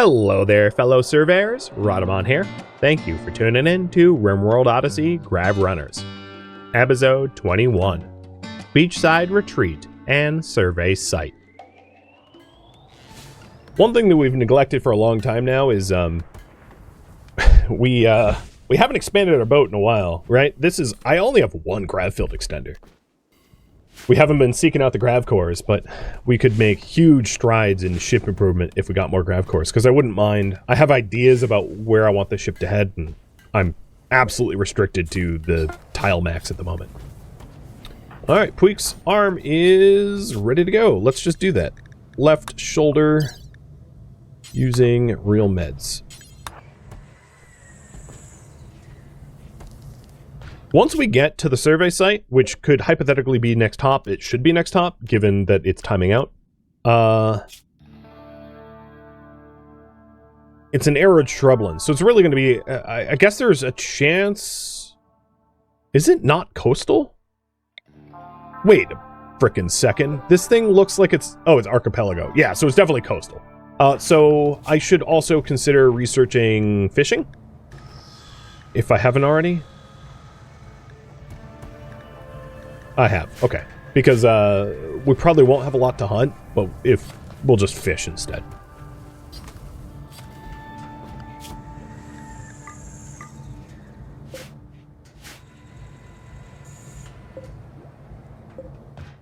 Hello there, fellow surveyors. Rhadamant here. Thank you for tuning in to RimWorld Odyssey Grav Runners. Episode 21. Beachside Retreat and Survey Site. One thing that we've neglected for a long time now is we haven't expanded our boat in a while, right? I only have one grav field extender. We haven't been seeking out the grav cores, but we could make huge strides in ship improvement if we got more grav cores, because I wouldn't mind. I have ideas about where I want the ship to head, and I'm absolutely restricted to the tile max at the moment. Alright, Puig's arm is ready to go. Let's just do that. Left shoulder using real meds. Once we get to the survey site, which could hypothetically be next hop, it should be next hop, given that it's timing out. It's an arid shrubland, so it's really going to be... I guess there's a chance... Is it not coastal? Wait a frickin' second. This thing looks like it's... Oh, it's archipelago. Yeah, so it's definitely coastal. So I should also consider researching fishing, if I haven't already. I have, okay. Because we probably won't have a lot to hunt, but if we'll just fish instead.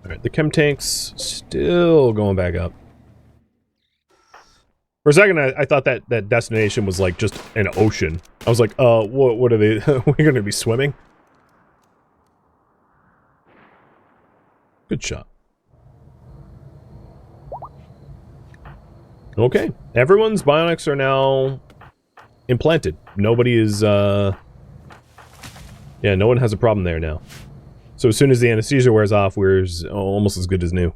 Alright, the chem tank's still going back up. For a second, I thought that destination was like just an ocean. I was like, what are they? We're going to be swimming? Good shot. Okay. Everyone's bionics are now implanted. Nobody is, yeah, no one has a problem there now. So as soon as the anesthesia wears off, we're almost as good as new.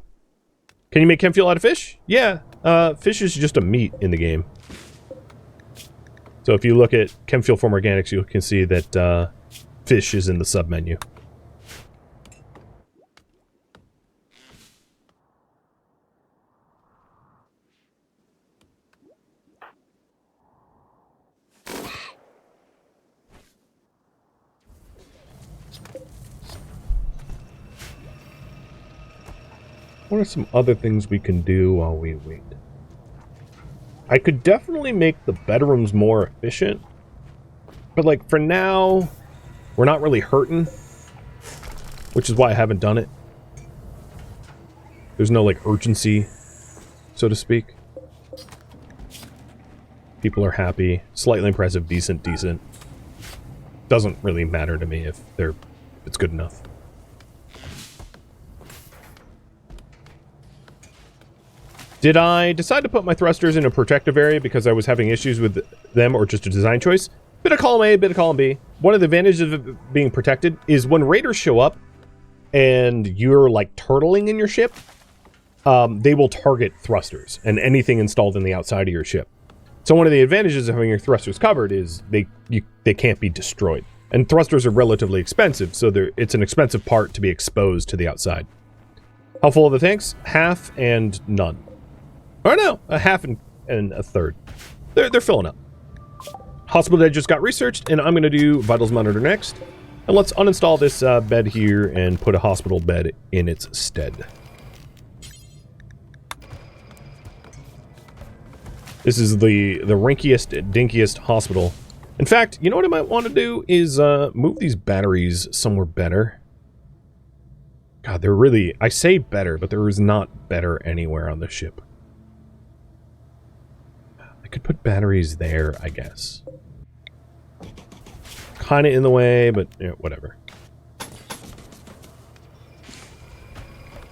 Can you make chem fuel out of fish? Yeah. Fish is just a meat in the game. So if you look at chem fuel from organics, you can see that fish is in the sub-menu. What are some other things we can do while we wait? I could definitely make the bedrooms more efficient. But, like, for now, we're not really hurting. Which is why I haven't done it. There's no, like, urgency, so to speak. People are happy. Slightly impressive, decent, decent. Doesn't really matter to me if it's good enough. Did I decide to put my thrusters in a protective area because I was having issues with them, or just a design choice? Bit of column A, bit of column B. One of the advantages of being protected is when raiders show up and you're like turtling in your ship, they will target thrusters and anything installed in the outside of your ship. So one of the advantages of having your thrusters covered is they can't be destroyed. And thrusters are relatively expensive, so it's an expensive part to be exposed to the outside. How full are the tanks? Half and none. Or no, a half and a third. They're filling up. Hospital bed just got researched, and I'm going to do vitals monitor next. And let's uninstall this bed here and put a hospital bed in its stead. This is the rinkiest, dinkiest hospital. In fact, you know what I might want to do is move these batteries somewhere better. God, they're really... I say better, but there is not better anywhere on the ship. I could put batteries there, I guess. Kind of in the way, but you know, whatever.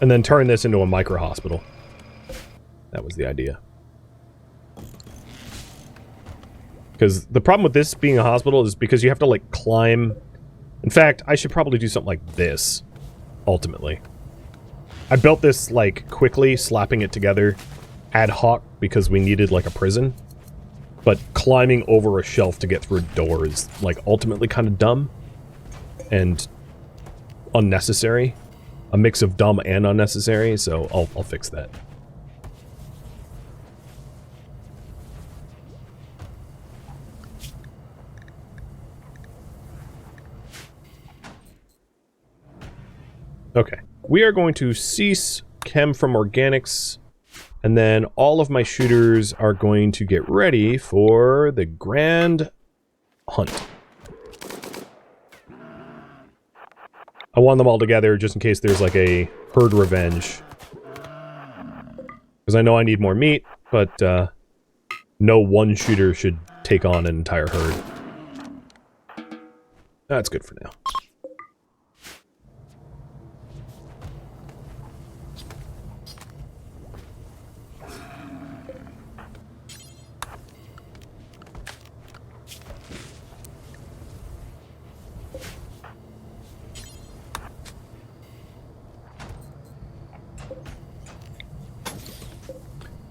And then turn this into a micro-hospital. That was the idea. Because the problem with this being a hospital is because you have to, like, climb... In fact, I should probably do something like this, ultimately. I built this, like, quickly, slapping it together ad hoc because we needed, like, a prison. But climbing over a shelf to get through a door is, like, ultimately kind of dumb and unnecessary. A mix of dumb and unnecessary, so I'll fix that. Okay. We are going to cease chem from organics, and then all of my shooters are going to get ready for the grand hunt. I want them all together just in case there's like a herd revenge. Because I know I need more meat, but no one shooter should take on an entire herd. That's good for now.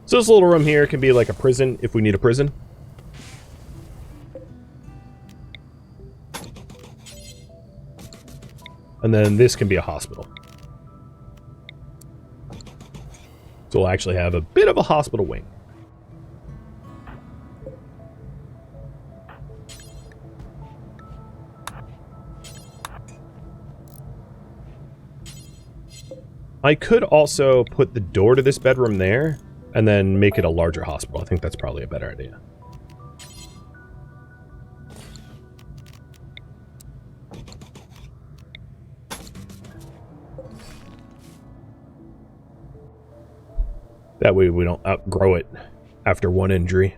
So this little room here can be like a prison if we need a prison. And then this can be a hospital. So we'll actually have a bit of a hospital wing. I could also put the door to this bedroom there and then make it a larger hospital. I think that's probably a better idea. That way we don't outgrow it after one injury.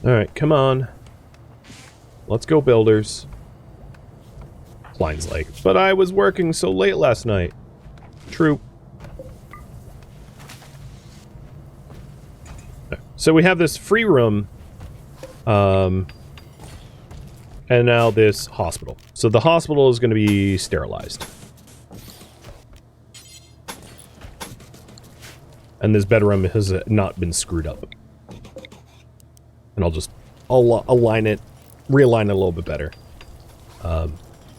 Alright, come on. Let's go, builders. Klein's like, but I was working so late last night. True. So we have this free room. And now this hospital. So the hospital is going to be sterilized. And this bedroom has not been screwed up. And I'll align it, realign it a little bit better.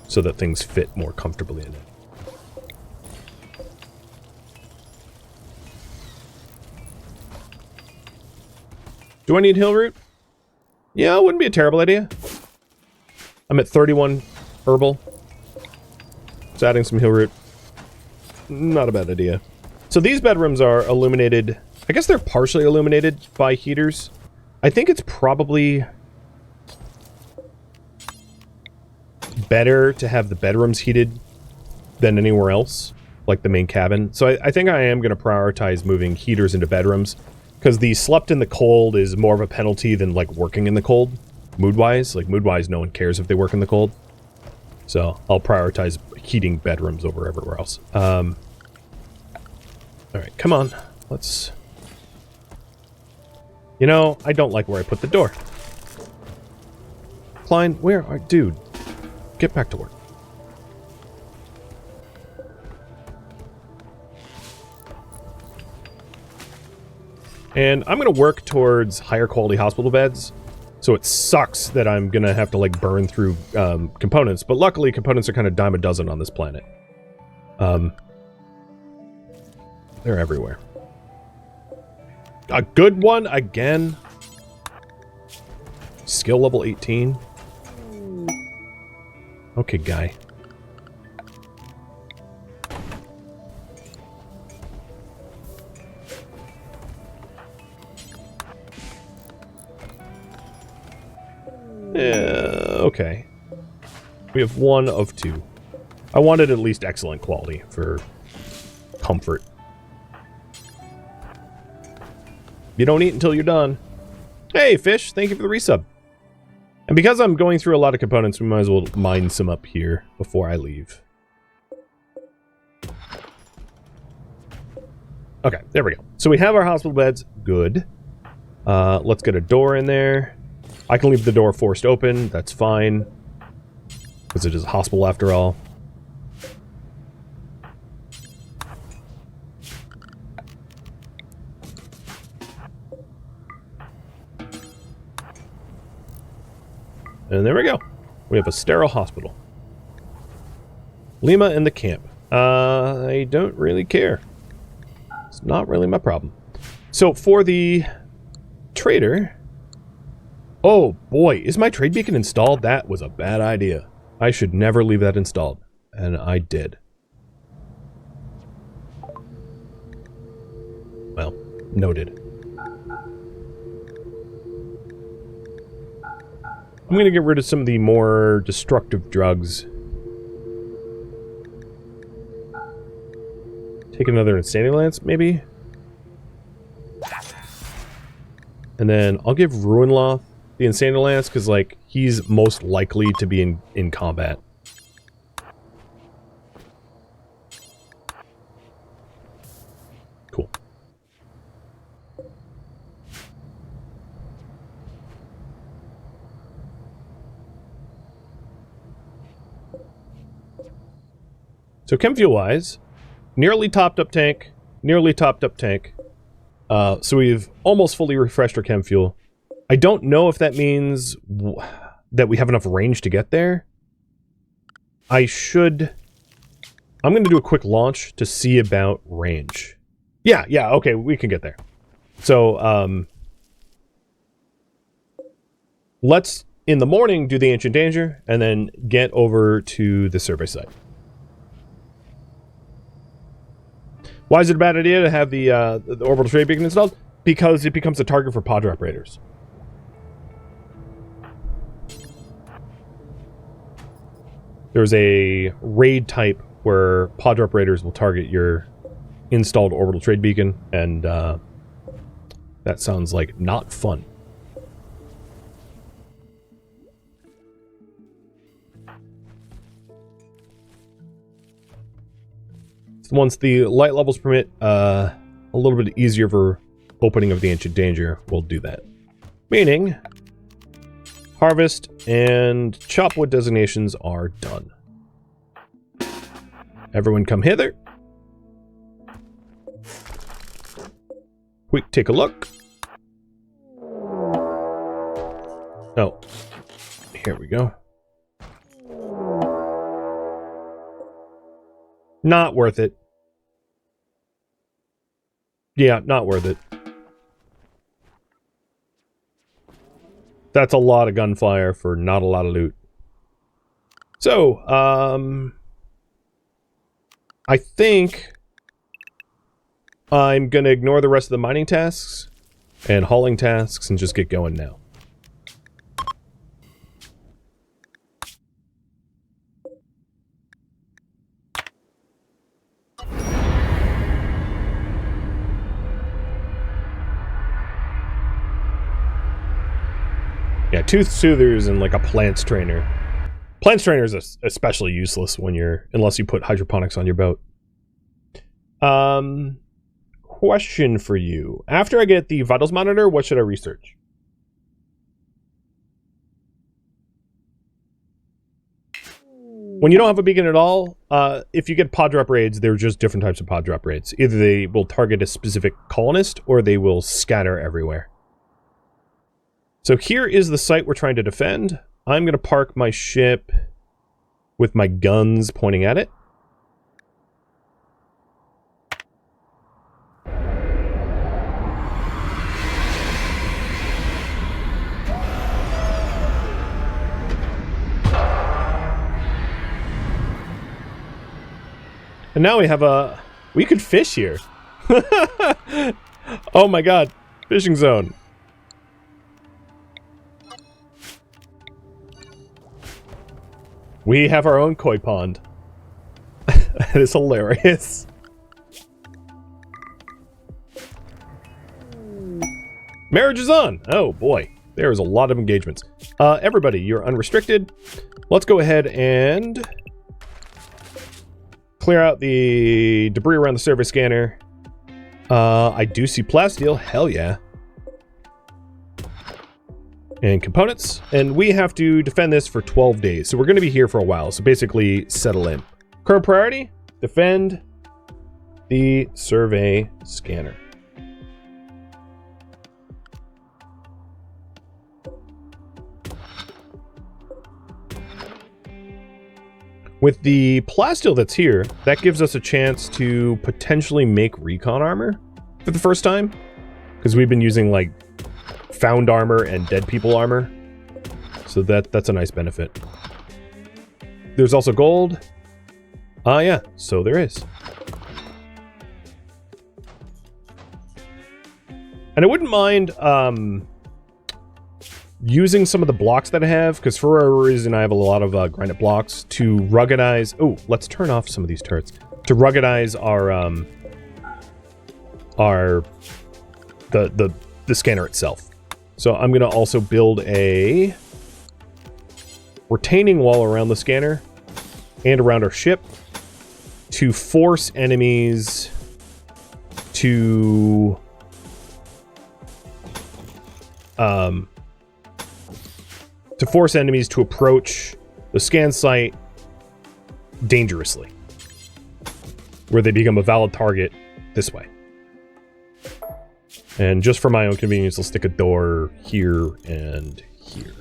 So that things fit more comfortably in it. Do I need hill root? Yeah, it wouldn't be a terrible idea. I'm at 31 herbal. Just adding some hill root. Not a bad idea. So these bedrooms are illuminated. I guess they're partially illuminated by heaters. I think it's probably better to have the bedrooms heated than anywhere else, like the main cabin. So I think I am going to prioritize moving heaters into bedrooms, because the slept in the cold is more of a penalty than like working in the cold, mood-wise. Like mood-wise, no one cares if they work in the cold. So I'll prioritize heating bedrooms over everywhere else. All right, come on. Let's... You know, I don't like where I put the door. Klein, where are... Dude, get back to work. And I'm going to work towards higher quality hospital beds. So it sucks that I'm going to have to, like, burn through components. But luckily, components are kind of dime a dozen on this planet. They're everywhere. A good one again. Skill level 18. Okay, guy. Yeah, okay. We have one of two. I wanted at least excellent quality for comfort. You don't eat until you're done. Hey, Fish, thank you for the resub. And because I'm going through a lot of components, we might as well mine some up here before I leave. Okay, there we go. So we have our hospital beds. Good. Let's get a door in there. I can leave the door forced open. That's fine. Because it is a hospital after all. And there we go. We have a sterile hospital. Lima in the camp. I don't really care. It's not really my problem. So for the trader... Oh boy, is my trade beacon installed? That was a bad idea. I should never leave that installed. And I did. Well, noted. I'm going to get rid of some of the more destructive drugs. Take another Insanity Lance, maybe? And then I'll give Ruinloth the Insanity Lance, because, like, he's most likely to be in combat. Cool. So chem fuel-wise, nearly topped up tank, nearly topped up tank. So we've almost fully refreshed our chem fuel. I don't know if that means that we have enough range to get there. I'm going to do a quick launch to see about range. Yeah, okay, we can get there. So, let's, in the morning, do the Ancient Danger, and then get over to the survey site. Why is it a bad idea to have the orbital trade beacon installed? Because it becomes a target for pod drop raiders. There's a raid type where pod drop raiders will target your installed orbital trade beacon, and that sounds like not fun. Once the light levels permit, a little bit easier for opening of the Ancient Danger, we'll do that. Meaning, harvest and chop wood designations are done. Everyone come hither. Quick, take a look. Oh, here we go. Not worth it. Yeah, not worth it. That's a lot of gunfire for not a lot of loot. So, I think I'm gonna ignore the rest of the mining tasks and hauling tasks and just get going now. Yeah, tooth soothers and like a plants trainer. Plants trainer is especially useless when unless you put hydroponics on your boat. Question for you. After I get the vitals monitor, what should I research? When you don't have a beacon at all, if you get pod drop raids, they're just different types of pod drop raids. Either they will target a specific colonist or they will scatter everywhere. So here is the site we're trying to defend. I'm going to park my ship with my guns pointing at it. And now we could fish here. Oh my god, fishing zone. We have our own koi pond. That is hilarious. Marriage is on! Oh boy, there's a lot of engagements. Everybody, you're unrestricted. Let's go ahead and clear out the debris around the survey scanner. I do see plasteel, hell yeah. And components, and we have to defend this for 12 days, so we're going to be here for a while, so basically settle in. Current priority, defend the survey scanner. With the plasteel that's here, that gives us a chance to potentially make recon armor for the first time. Because we've been using, like, found armor and dead people armor. So that's a nice benefit. There's also gold. Ah, yeah, so there is. And I wouldn't mind using some of the blocks that I have, because for whatever reason I have a lot of granite blocks to ruggedize. Oh, let's turn off some of these turrets to ruggedize the scanner itself. So I'm gonna also build a retaining wall around the scanner and around our ship to force enemies to approach the scan site dangerously, where they become a valid target this way. And just for my own convenience, I'll stick a door here and here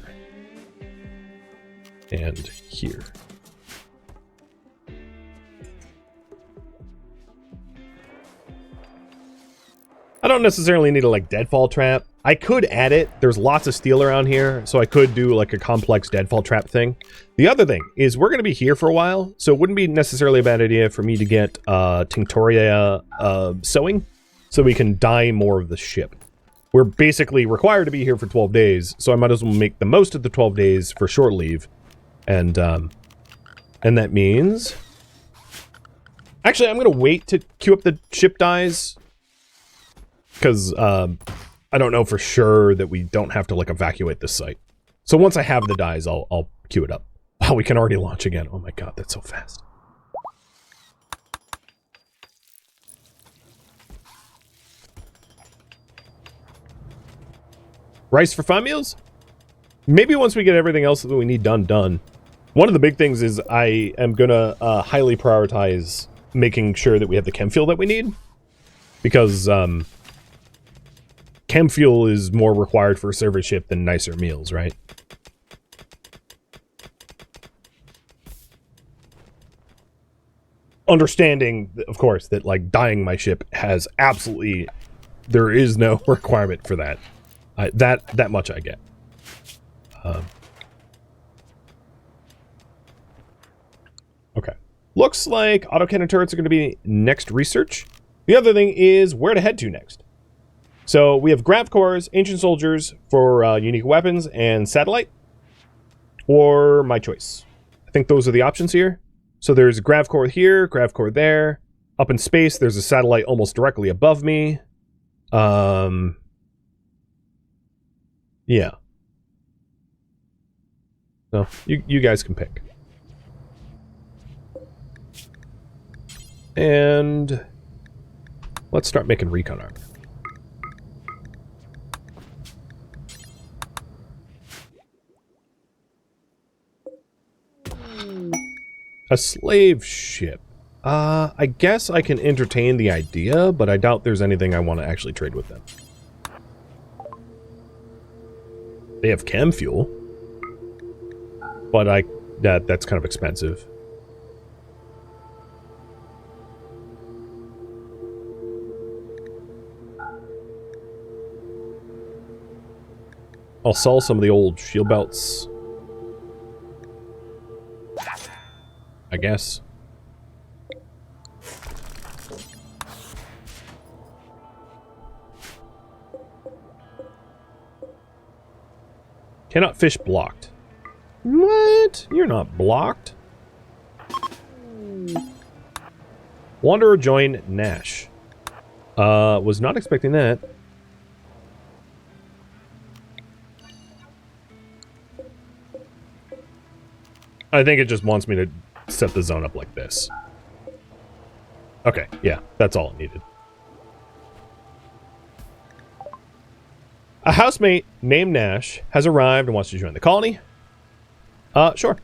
and here. I don't necessarily need a like deadfall trap. I could add it. There's lots of steel around here, so I could do like a complex deadfall trap thing. The other thing is we're going to be here for a while, so it wouldn't be necessarily a bad idea for me to get Tinctoria sewing, so we can dye more of the ship. We're basically required to be here for 12 days, so I might as well make the most of the 12 days for short leave. And that means... Actually, I'm going to wait to queue up the ship dyes, because I don't know for sure that we don't have to like evacuate this site. So once I have the dyes, I'll queue it up. Wow, we can already launch again. Oh my god, that's so fast. Rice for fun meals? Maybe once we get everything else that we need done. One of the big things is I am gonna highly prioritize making sure that we have the chem fuel that we need. Because chem fuel is more required for a service ship than nicer meals, right? Understanding, of course, that like dyeing my ship has absolutely... There is no requirement for that. That much I get. Okay. Looks like autocannon turrets are going to be next research. The other thing is where to head to next. So we have grav cores, ancient soldiers for unique weapons, and satellite. Or my choice. I think those are the options here. So there's a grav core here, grav core there. Up in space, there's a satellite almost directly above me. Yeah. So, you guys can pick. And let's start making recon armor. A slave ship. I guess I can entertain the idea, but I doubt there's anything I want to actually trade with them. They have chem fuel, but that's kind of expensive. I'll sell some of the old shield belts, I guess. Cannot fish blocked. What? You're not blocked. Wanderer join Nash. Was not expecting that. I think it just wants me to set the zone up like this. Okay, yeah, that's all it needed. A housemate named Nash has arrived and wants to join the colony. Sure.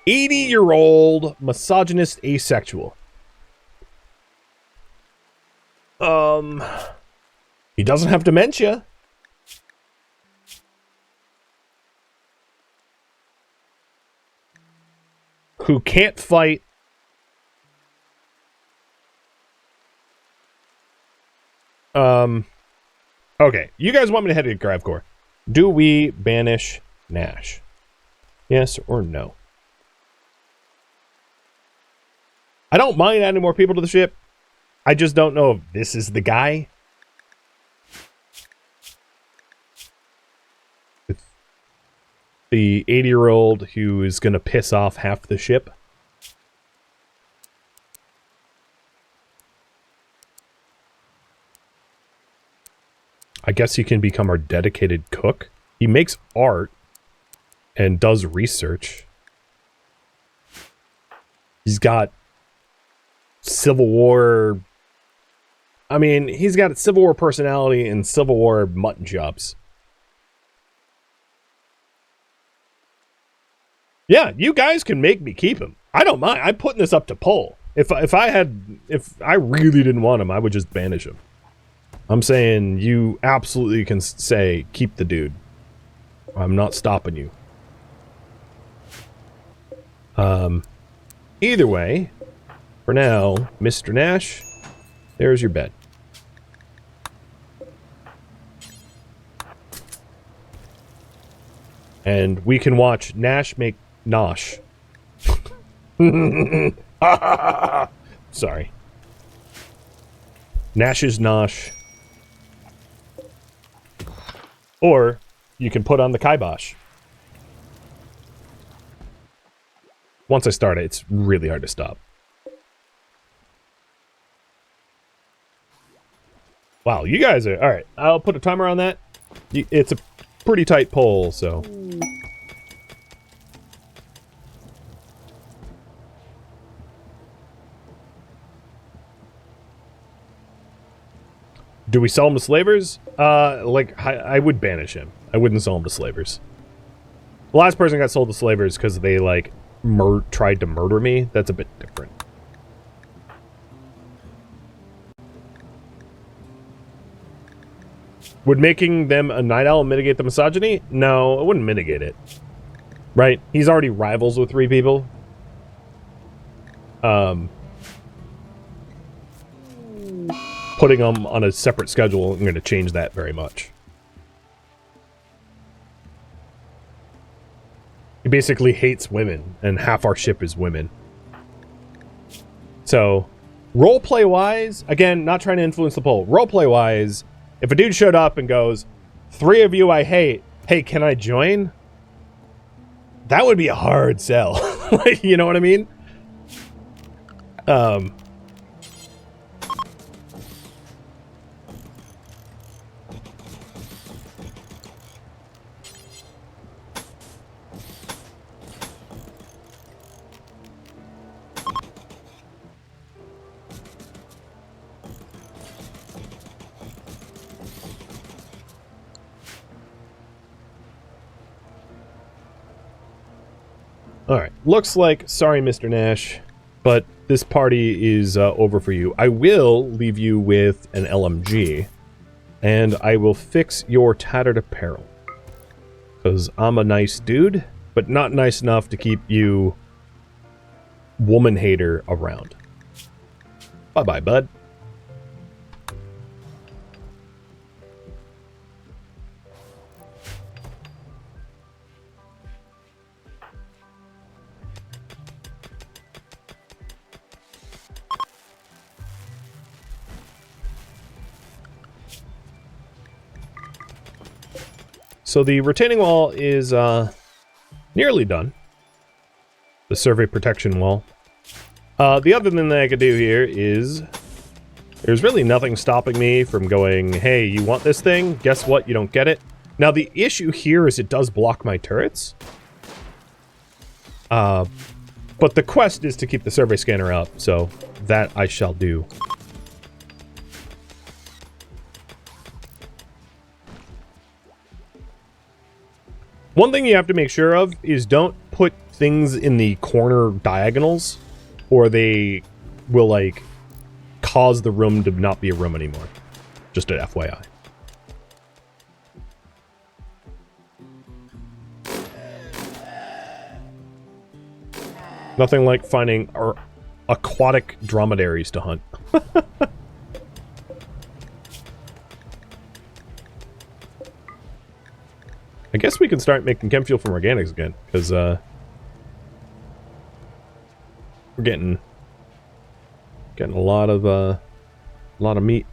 80-year-old misogynist asexual. He doesn't have dementia. who can't fight. Okay, you guys want me to head to Grav Core. Do we banish Nash? Yes or no? I don't mind adding more people to the ship. I just don't know if this is the guy. The 80-year-old who is going to piss off half the ship. I guess he can become our dedicated cook. He makes art and does research. He's got Civil War... I mean, he's got Civil War personality and Civil War mutton chops. Yeah, you guys can make me keep him. I don't mind. I'm putting this up to poll. If I really didn't want him, I would just banish him. I'm saying you absolutely can say, keep the dude. I'm not stopping you. Either way, for now, Mr. Nash, there's your bed. And we can watch Nash make Nosh. Sorry. Nash's Nosh. Or you can put on the kibosh. Once I start it, it's really hard to stop. Wow, you guys are... Alright, I'll put a timer on that. It's a pretty tight poll, so... Do we sell him to slavers? I would banish him. I wouldn't sell him to slavers. The last person got sold to slavers because they, like, tried to murder me. That's a bit different. Would making them a night owl mitigate the misogyny? No, it wouldn't mitigate it. Right? He's already rivals with 3 people. Putting them on a separate schedule isn't going to change that very much. He basically hates women, and half our ship is women. So, roleplay-wise, again, not trying to influence the poll. Roleplay-wise, if a dude showed up and goes, 3 of you I hate, hey, can I join? That would be a hard sell. Like, you know what I mean? Alright, looks like, sorry Mr. Nash, but this party is over for you. I will leave you with an LMG, and I will fix your tattered apparel. Because I'm a nice dude, but not nice enough to keep you woman hater around. Bye-bye, bud. So the retaining wall is nearly done. The survey protection wall. The other thing that I could do here is there's really nothing stopping me from going, hey, you want this thing? Guess what? You don't get it. Now the issue here is it does block my turrets. But the quest is to keep the survey scanner up, so that I shall do. One thing you have to make sure of is don't put things in the corner diagonals, or they will, like, cause the room to not be a room anymore. Just an FYI. Nothing like finding our aquatic dromedaries to hunt. I guess we can start making chem fuel from organics again, because we're getting a lot of meat.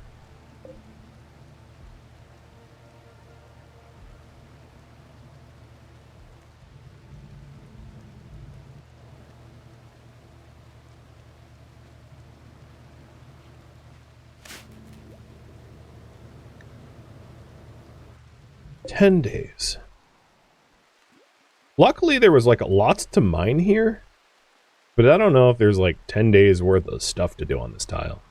$10 days. Luckily, there was like lots to mine here, but I don't know if there's like 10 days worth of stuff to do on this tile.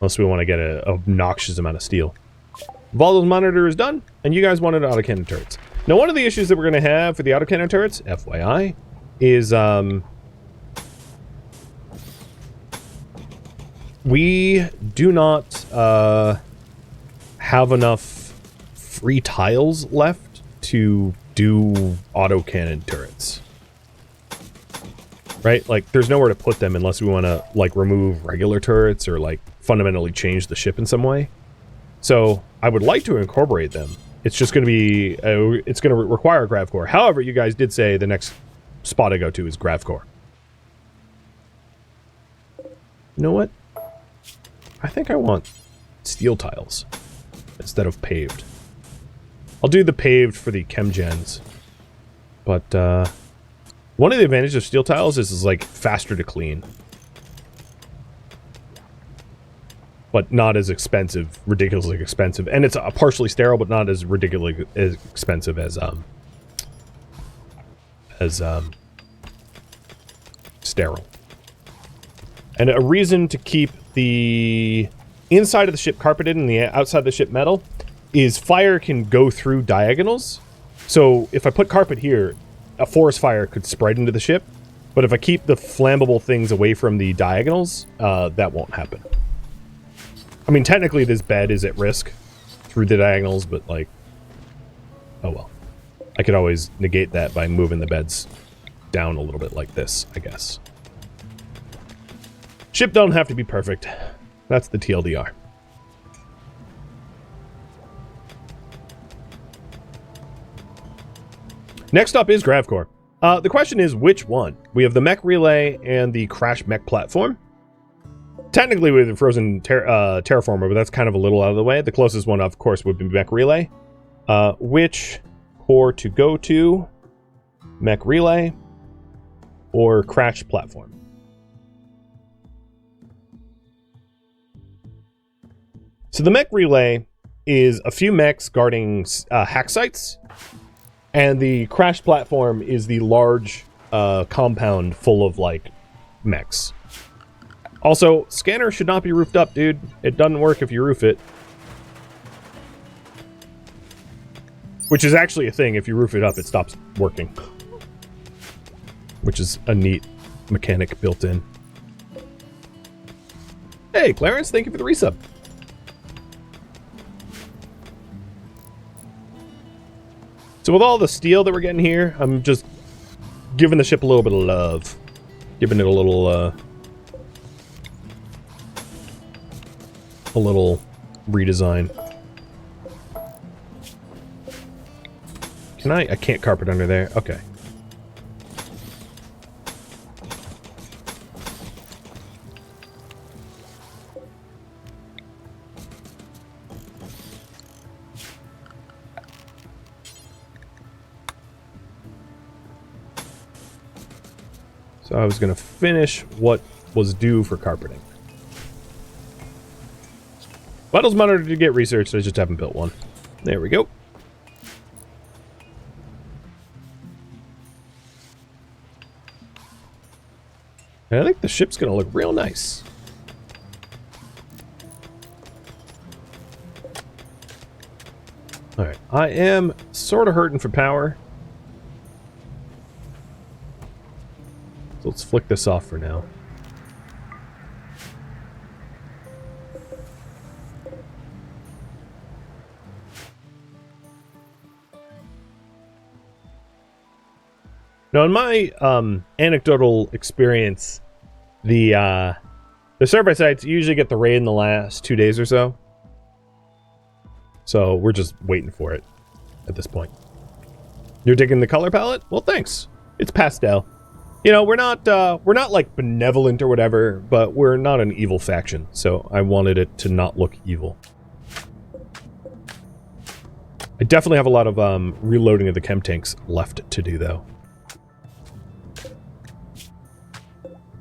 Unless we want to get an obnoxious amount of steel. Volatile monitor is done, and you guys wanted autocannon turrets. Now, one of the issues that we're going to have for the autocannon turrets, FYI, is we do not have enough free tiles left to do autocannon turrets. Right? Like, there's nowhere to put them unless we want to, like, remove regular turrets or, like, fundamentally change the ship in some way. So, I would like to incorporate them. It's just going to be, it's going to require Grav Core. However, you guys did say the next spot I go to is Grav Core. You know what? I think I want steel tiles instead of paved. I'll do the paved for the chem gens. But, one of the advantages of steel tiles is like faster to clean. But not as expensive, ridiculously expensive. And it's partially sterile, but not as ridiculously as expensive as sterile. And a reason to keep the inside of the ship carpeted and the outside of the ship metal is fire can go through diagonals. So if I put carpet here, a forest fire could spread into the ship. But if I keep the flammable things away from the diagonals, that won't happen. I mean, technically this bed is at risk through the diagonals, but like, oh well. I could always negate that by moving the beds down a little bit like this, I guess. Ship don't have to be perfect. That's the TLDR. Next up is Grav Core. The question is, which one? We have the Mech Relay and the Crash Mech Platform. Technically, we have the Frozen Terraformer, but that's kind of a little out of the way. The closest one, of course, would be Mech Relay. Which core to go to? Mech Relay or Crash Platform? So the Mech Relay is a few mechs guarding hack sites. And the Crash Platform is the large compound full of, like, mechs. Also, scanner should not be roofed up, dude. It doesn't work if you roof it. Which is actually a thing. If you roof it up, it stops working. Which is a neat mechanic built in. Hey, Clarence, thank you for the resub. So with all the steel that we're getting here, I'm just giving the ship a little bit of love. Giving it a little redesign. Can I can't carpet under there. Okay. So I was going to finish what was due for carpeting. Vitals monitor to get researched, I just haven't built one. There we go. And I think the ship's going to look real nice. Alright, I am sort of hurting for power. So let's flick this off for now. Now, in my anecdotal experience, the survey sites usually get the raid in the last 2 days or so. So we're just waiting for it at this point. You're digging the color palette? Well, thanks. It's pastel. You know, we're not like benevolent or whatever, but we're not an evil faction. So I wanted it to not look evil. I definitely have a lot of reloading of the chem tanks left to do, though.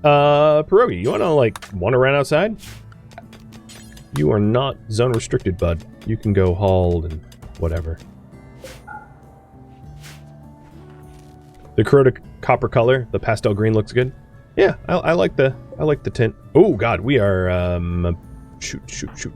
Pierogi, you wanna run outside? You are not zone restricted, bud. You can go haul and whatever. The corroded copper color, the pastel green looks good. Yeah, I like the tint. Oh god, we are shoot.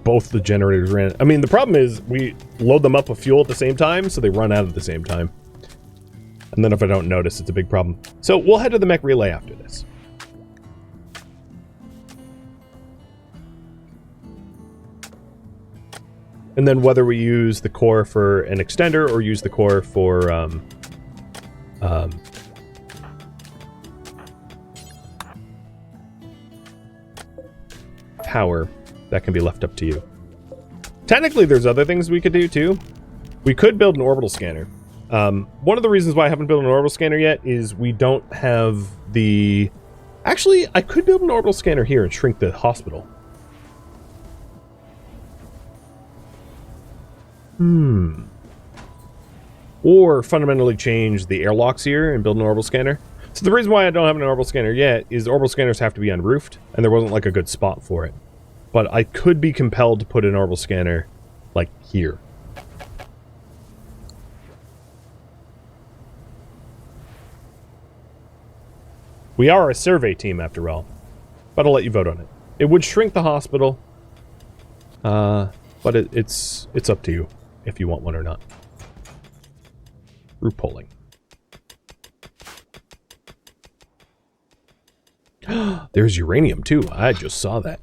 Both the generators ran. I mean, the problem is we load them up with fuel at the same time, so they run out at the same time. And then if I don't notice, it's a big problem. So we'll head to the mech relay after this. And then whether we use the core for an extender or use the core for power, that can be left up to you. Technically, there's other things we could do too. We could build an orbital scanner. One of the reasons why I haven't built an orbital scanner yet is we don't have the... Actually, I could build an orbital scanner here and shrink the hospital. Or fundamentally change the airlocks here and build an orbital scanner. So the reason why I don't have an orbital scanner yet is orbital scanners have to be unroofed, and there wasn't like a good spot for it. But I could be compelled to put an orbital scanner, like, here. We are a survey team, after all. But I'll let you vote on it. It would shrink the hospital. But it's up to you, if you want one or not. Group polling. There's uranium, too. I just saw that.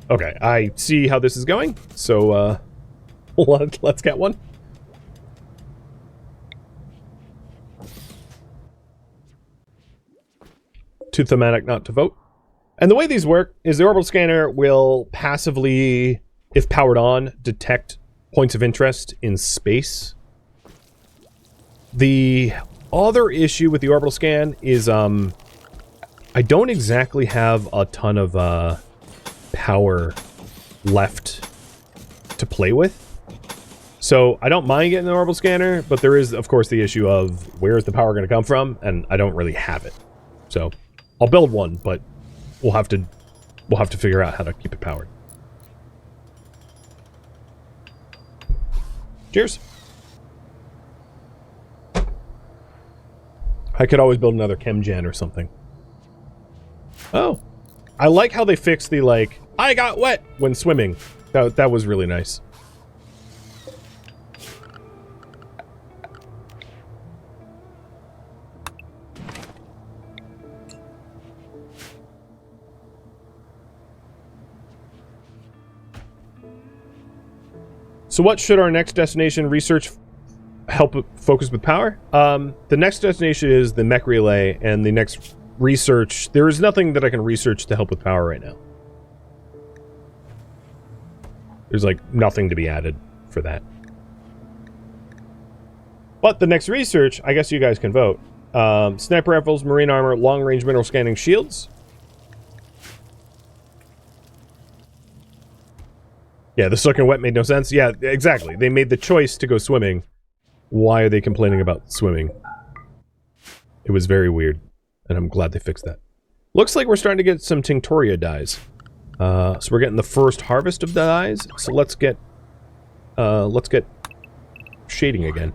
Okay, I see how this is going, so let's get one. Too thematic not to vote. And the way these work is the orbital scanner will passively, if powered on, detect points of interest in space. The other issue with the orbital scan is I don't exactly have a ton of power left to play with. So I don't mind getting an orbital scanner, but there is, of course, the issue of where is the power going to come from, and I don't really have it. So I'll build one, but we'll have to figure out how to keep it powered. Cheers. I could always build another chem gen or something. Oh. I like how they fixed the, like, I got wet when swimming. That was really nice. So what should our next destination research help focus with power? The next destination is the mech relay, and the next research... There is nothing that I can research to help with power right now. There's, like, nothing to be added for that. But the next research, I guess you guys can vote. Sniper rifles, marine armor, long-range mineral scanning shields. Yeah, the soaking wet made no sense. Yeah, exactly. They made the choice to go swimming. Why are they complaining about swimming? It was very weird, and I'm glad they fixed that. Looks like we're starting to get some Tinctoria dyes. So we're getting the first harvest of the dyes. So let's get shading again.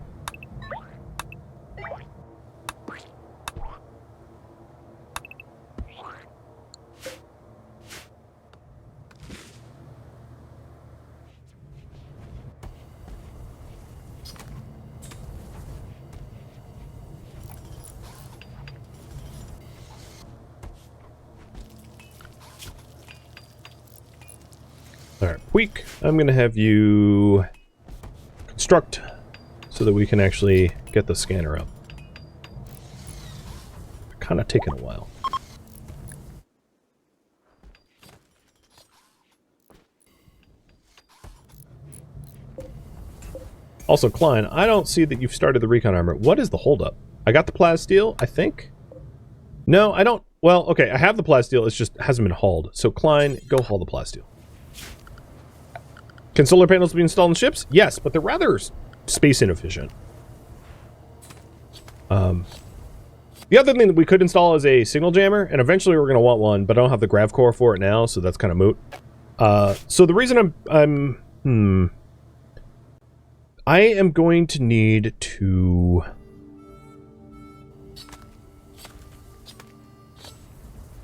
Alright, Week, I'm going to have you construct so that we can actually get the scanner up. Kind of taking a while. Also, Klein, I don't see that you've started the recon armor. What is the holdup? I got the plasteel, I think? No, I don't. Well, okay, I have the plasteel, it's just hasn't been hauled. So, Klein, go haul the plasteel. Can solar panels be installed in ships? Yes, but they're rather space inefficient. The other thing that we could install is a signal jammer, and eventually we're going to want one, but I don't have the grav core for it now, so that's kind of moot. So the reason I am going to need to...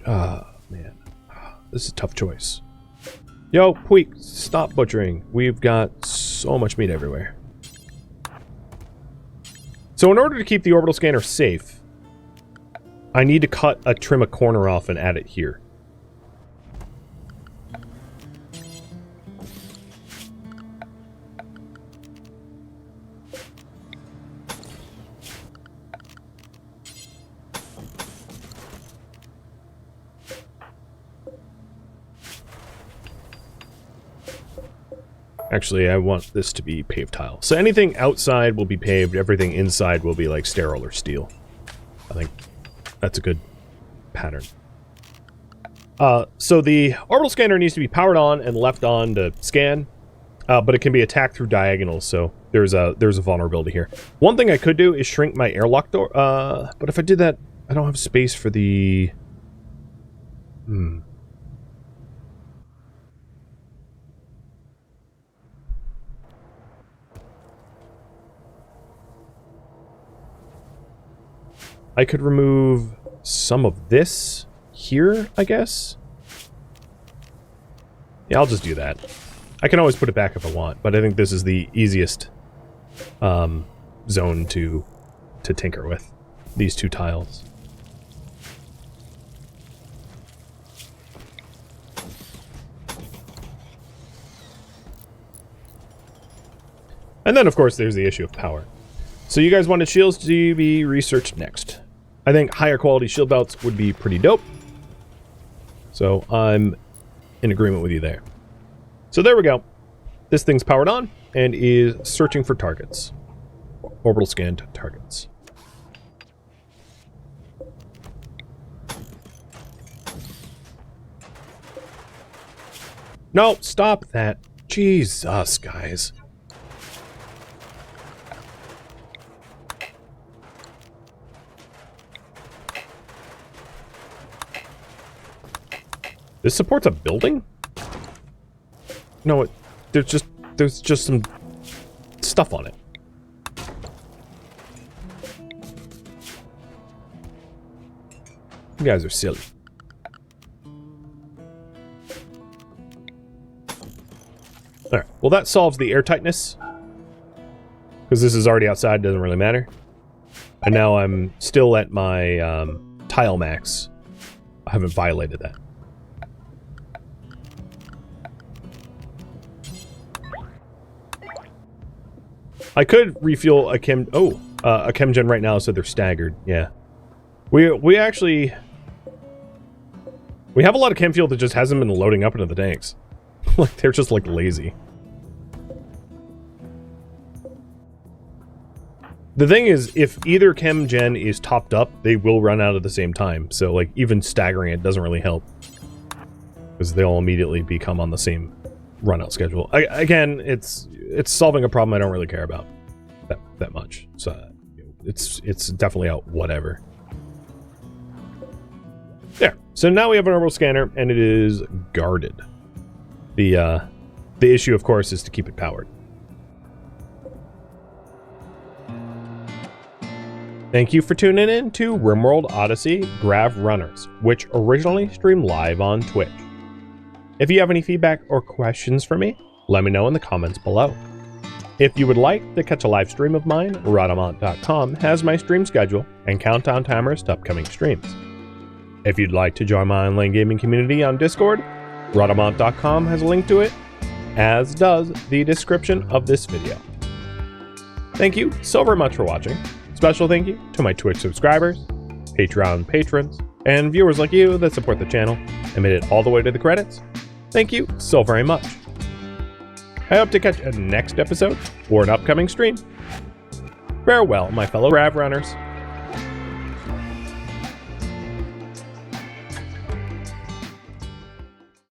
man. This is a tough choice. Yo, Puig, stop butchering. We've got so much meat everywhere. So in order to keep the orbital scanner safe, I need to trim a corner off and add it here. Actually, I want this to be paved tile. So anything outside will be paved, everything inside will be like sterile or steel. I think that's a good pattern. So the orbital scanner needs to be powered on and left on to scan, but it can be attacked through diagonals, so there's a vulnerability here. One thing I could do is shrink my airlock door, but if I did that, I don't have space for the... I could remove some of this here, I guess. Yeah, I'll just do that. I can always put it back if I want, but I think this is the easiest zone to tinker with. These two tiles. And then, of course, there's the issue of power. So you guys wanted shields to be researched next. I think higher quality shield belts would be pretty dope. So I'm in agreement with you there. So there we go. This thing's powered on and is searching for targets. Orbital scanned targets. No, stop that. Jesus, guys. This supports a building? No, there's just some stuff on it. You guys are silly. Alright, well that solves the airtightness. Because this is already outside, doesn't really matter. And now I'm still at my tile max. I haven't violated that. I could refuel a chem... Oh, a chem-gen right now, so they're staggered. Yeah. We actually... We have a lot of chem fuel that just hasn't been loading up into the tanks. Like, they're just, like, lazy. The thing is, if either chem-gen is topped up, they will run out at the same time. So, like, even staggering it doesn't really help. Because they'll immediately become on the same run-out schedule. Again, it's solving a problem I don't really care about that much. So it's definitely out whatever. There. So now we have an orbital scanner and it is guarded. The issue, of course, is to keep it powered. Thank you for tuning in to RimWorld Odyssey Grav Runners, which originally streamed live on Twitch. If you have any feedback or questions for me, let me know in the comments below. If you would like to catch a live stream of mine, Rhadamant.com has my stream schedule and countdown timers to upcoming streams. If you'd like to join my online gaming community on Discord, Rhadamant.com has a link to it as does the description of this video. Thank you so very much for watching. Special thank you to my Twitch subscribers, Patreon patrons, and viewers like you that support the channel and made it all the way to the credits. Thank you so very much. I hope to catch a next episode or an upcoming stream. Farewell, my fellow Grav Runners.